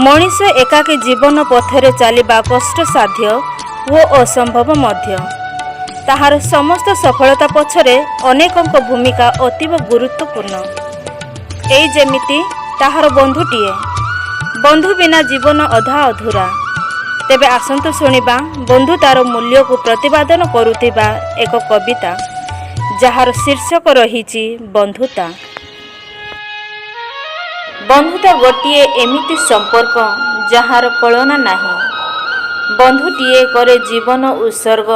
मनीष एकाकी जीवन पथरे चलवा कष्टसाध्य ओ असंभव मध्य। ताहार समस्त सफलता पछरे अनेकंक भूमिका अतीव गुरुत्वपूर्ण। एई जेमिति ताहार बंधुटीए, बंधु बिना जीवन अधा अधूरा। तेबे आसंतु शुणिबा बंधुतार मूल्य को प्रतिपादन करुथिबा एक कविता जार शीर्षक रहिछि बंधुता। बंधुता गोटिए एमिति संपर्क जार कलना नाही। बंधुटीए करे जीवन उत्सर्ग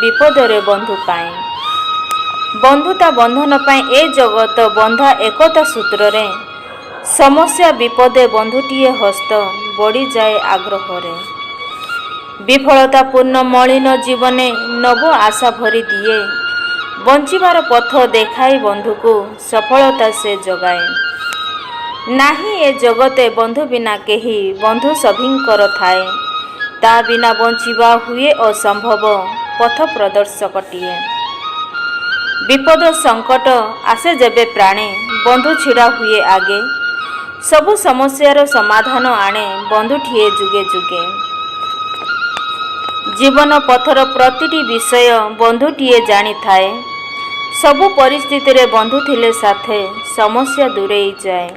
विपदरे बंधु पाए। बंधुता बंधन पाए ए जगत बंधा एकता सूत्ररे। समस्या विपदे बंधुटीए हस्त बढ़ी जाए आग्रहरे। विफलतापूर्ण मलिन जीवने नव आशा भरी दिए। बंचिबार पथ देखाई बंधुको सफलता से जगाए। नाही ए जगते बंधु बिना केही बंधु सभिंकर थाए। ता बिना बंचिबा हुए असंभव पथ प्रदर्शकटीए। विपद संकट आसे जेबे प्राणे बंधु छिड़ा हुए आगे। सबु समस्यार समाधान आणे बंधुटीए जुगे जुगे। जीवन पथर प्रतिटी विषय बंधुटीए जानी थाए। सबु परिस्थिति रे बंधु थिले साथे समस्या दूरेई जाए।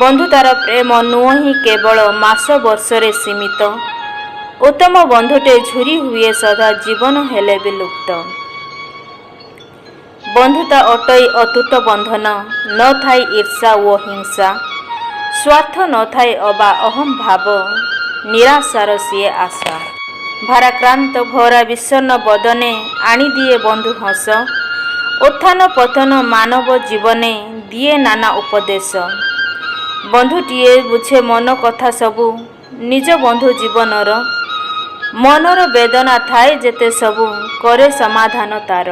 बंधुतार प्रेम नुह केवल मास वर्षरे सीमित। उत्तम बंधुटे झुरी हुए सदा जीवन हेले भी लुप्त। बंधुता अटई अतुट बंधन न थाई ईर्षा ओ हिंसा। स्वार्थ न थाई अबा अहम भाव निराशार सिए आशा। भाराक्रांत भरा विषन्न बदने आनी दिए बंधु हस। उत्थान पतन मानव जीवने दिए नाना उपदेश। बंधुटीए बुझे मन कथा सबु निज बंधु जीवनर। मनर वेदना थाए जेते सबु करे समाधान तार।